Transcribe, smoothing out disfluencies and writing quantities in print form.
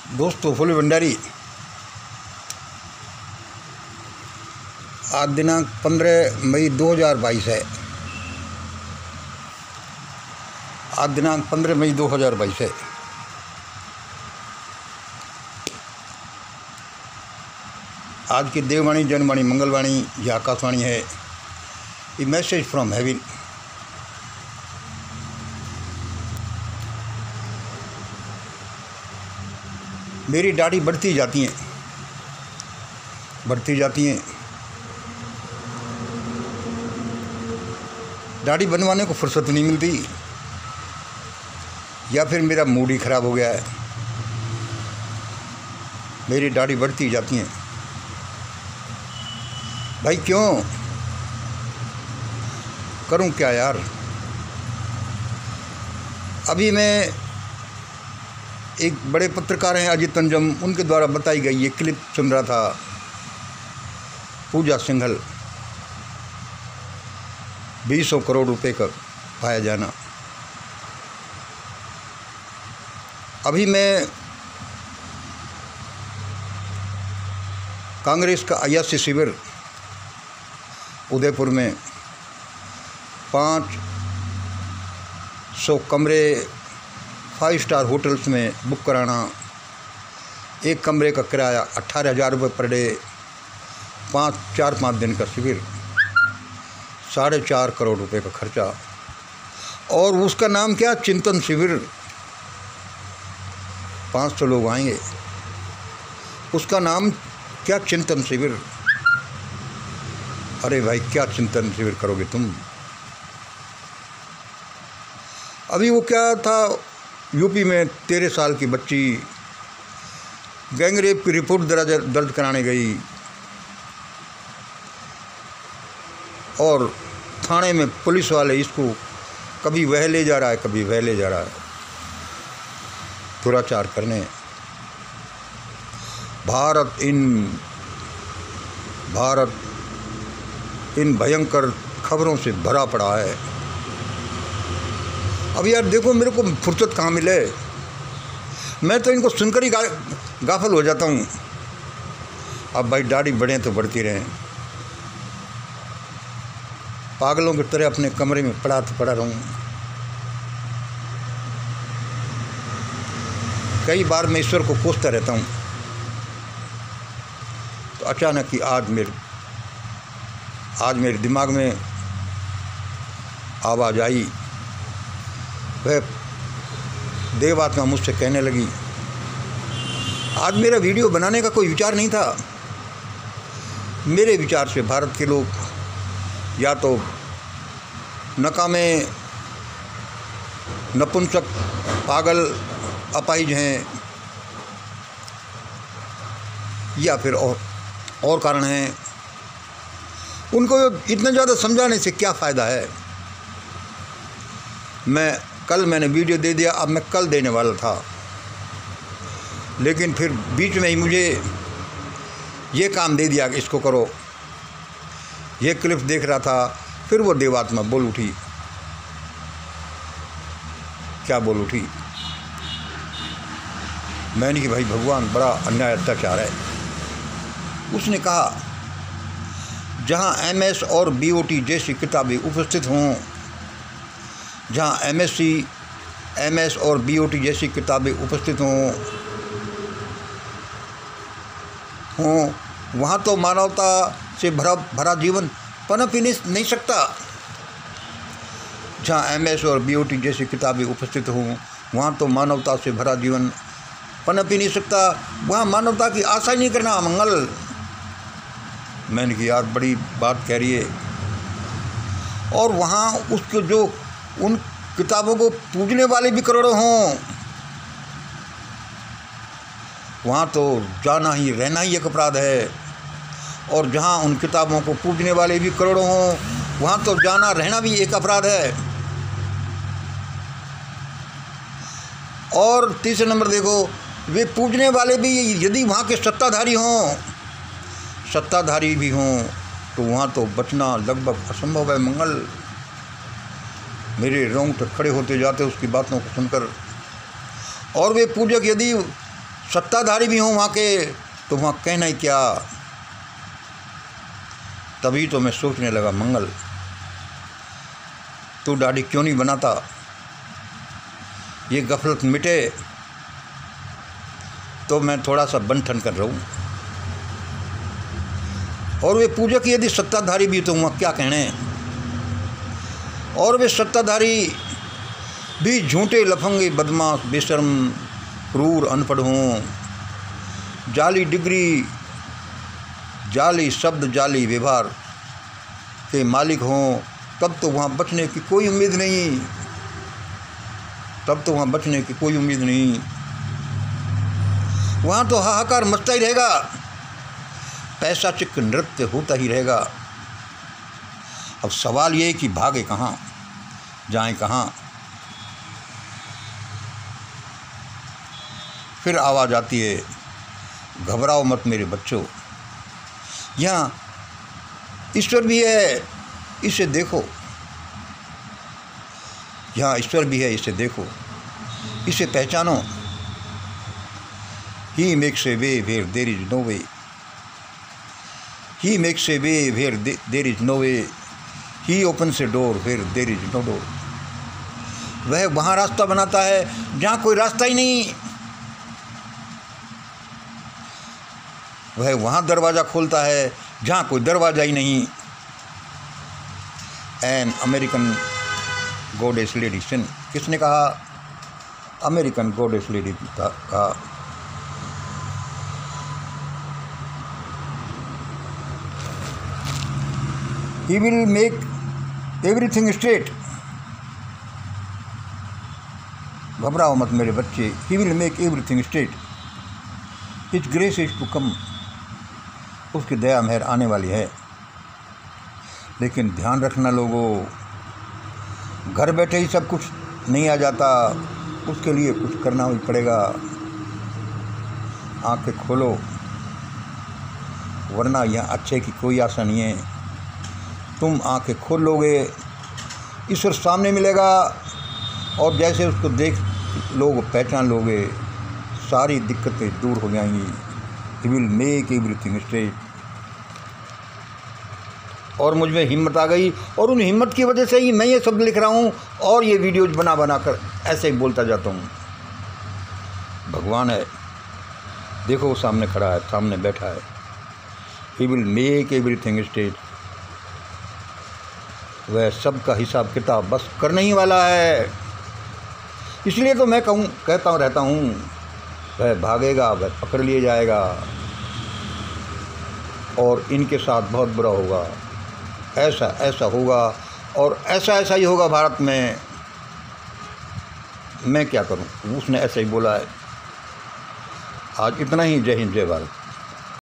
दोस्तों, फुल भंडारी आज दिनांक 15 मई 2022 है। आज दिनांक 15 मई 2022 है। आज की देववाणी, जनवाणी, मंगलवाणी या आकाशवाणी है। ए मैसेज फ्रॉम हेवन। मेरी दाढ़ी बढ़ती जाती हैं। दाढ़ी बनवाने को फुर्सत नहीं मिलती, या फिर मेरा मूड ही ख़राब हो गया है। मेरी दाढ़ी बढ़ती जाती हैं। भाई क्यों करूं क्या यार। अभी मैं एक बड़े पत्रकार हैं अजित अंजम, उनके द्वारा बताई गई ये क्लिप सुन रहा था। पूजा सिंघल 200 करोड़ रुपए का पाया जाना। अभी मैं कांग्रेस का अयासी शिविर उदयपुर में 500 कमरे 5 स्टार होटल्स में बुक कराना, एक कमरे का किराया 18,000 रुपये पर डे, 4-5 दिन का शिविर, 4.5 करोड़ रुपए का खर्चा। और उसका नाम क्या? चिंतन शिविर। 500 लोग आएंगे, उसका नाम क्या? चिंतन शिविर। अरे भाई, क्या चिंतन शिविर करोगे तुम? अभी वो क्या था, यूपी में 13 साल की बच्ची गैंगरेप की रिपोर्ट दर्ज कराने गई और थाने में पुलिस वाले इसको कभी वह ले जा रहा है, कभी वह ले जा रहा है दुराचार करने। भारत इन भयंकर खबरों से भरा पड़ा है। अब यार देखो, मेरे को फुर्सत कहाँ मिले। मैं तो इनको सुनकर ही गाफल हो जाता हूँ। अब भाई दाढ़ी बढ़े तो बढ़ती रहें। पागलों की तरह अपने कमरे में पड़ा रहूँ। कई बार मैं ईश्वर को कोसता रहता हूँ, तो अचानक ही आज मेरे दिमाग में आवाज़ आई। वह देवात्मा मुझसे कहने लगी, आज मेरा वीडियो बनाने का कोई विचार नहीं था। मेरे विचार से भारत के लोग या तो नकामे, नपुंसक, पागल, अपाहिज हैं, या फिर और कारण हैं। उनको इतना ज़्यादा समझाने से क्या फ़ायदा है। कल मैंने वीडियो दे दिया, अब मैं कल देने वाला था, लेकिन फिर बीच में ही मुझे ये काम दे दिया कि इसको करो। ये क्लिप देख रहा था, फिर वो देवात्मा बोल उठी। क्या बोल उठी? मैंने कि भाई भगवान, बड़ा अन्याय अत्याचार है। उसने कहा, जहाँ MS और BOT जैसी किताबें उपस्थित हों, जहाँ MSc, MS और BOT जैसी किताबें उपस्थित हों, वहाँ तो मानवता से भरा जीवन पनप ही नहीं सकता। जहाँ MS और BOT जैसी किताबें उपस्थित हों, वहाँ तो मानवता से भरा जीवन पनप ही नहीं सकता। वहाँ मानवता की आशा ही नहीं करना मंगल। मैंने कहा यार, बड़ी बात कह रही है। और वहाँ उसके जो उन किताबों को पूजने वाले भी करोड़ों हों, वहाँ तो जाना ही रहना ही एक अपराध है। और जहाँ उन किताबों को पूजने वाले भी करोड़ों हों, वहाँ तो जाना रहना भी एक अपराध है। और तीसरे नंबर देखो, वे पूजने वाले भी यदि वहाँ के सत्ताधारी भी हों, तो वहाँ तो बचना लगभग असंभव है मंगल। मेरे रोंगटे खड़े होते जाते उसकी बातों को सुनकर। और वे पूजक यदि सत्ताधारी भी हों वहाँ के, तो वहाँ कहना ही क्या। तभी तो मैं सोचने लगा, मंगल तू दाढ़ी क्यों नहीं बनाता, ये गफलत मिटे तो मैं थोड़ा सा बन ठन कर रहूँ। और वे पूजक यदि सत्ताधारी भी तो वहाँ क्या कहने, और वे सत्ताधारी भी झूठे लफंगे बदमाश बेशर्म क्रूर अनपढ़ हों, जाली डिग्री जाली शब्द जाली व्यवहार के मालिक हों, तब तो वहाँ बचने की कोई उम्मीद नहीं, तब तो वहाँ बचने की कोई उम्मीद नहीं। वहाँ तो हाहाकार मचता ही रहेगा, पैसा चिक नृत्य होता ही रहेगा। अब सवाल ये है कि भागे कहाँ, जाएं कहाँ। फिर आवाज़ आती है, घबराओ मत मेरे बच्चों, यहाँ ईश्वर भी है, इसे देखो। यहाँ ईश्वर भी है, इसे देखो, इसे पहचानो। He makes a way where there is no way. He makes a way where there is no way. He opens a door where there is no door. वह वहाँ रास्ता बनाता है जहाँ कोई रास्ता ही नहीं। वह वहाँ दरवाज़ा खोलता है जहाँ कोई दरवाज़ा ही नहीं। An American goddess lady sin. किसने कहा? अमेरिकन goddess lady कहा। He will make everything straight. घबराओ मत मेरे बच्चे, He will make everything straight. His grace is to come. उसकी दया मेहर आने वाली है। लेकिन ध्यान रखना लोगों, घर बैठे ही सब कुछ नहीं आ जाता, उसके लिए कुछ करना ही पड़ेगा। आंखें खोलो, वरना यहाँ अच्छे की कोई आशा नहीं है। तुम आंखें खोल लोगे, ईश्वर सामने मिलेगा, और जैसे उसको देख लोग पहचान लोगे, सारी दिक्कतें दूर हो जाएंगी। He will make everything straight। और मुझ में हिम्मत आ गई, और उन हिम्मत की वजह से ही मैं ये शब्द लिख रहा हूँ और ये वीडियोज बना बना कर ऐसे ही बोलता जाता हूँ। भगवान है, देखो वो सामने खड़ा है, सामने बैठा है। He will make everything straight। वह सबका हिसाब किताब बस करने ही वाला है। इसलिए तो मैं कहता रहता हूँ, वह भागेगा, वह पकड़ लिए जाएगा, और इनके साथ बहुत बुरा होगा। ऐसा ऐसा होगा, और ऐसा ऐसा ही होगा भारत में। मैं क्या करूँ, उसने ऐसा ही बोला है। आज इतना ही। जय हिंद, जय भारत।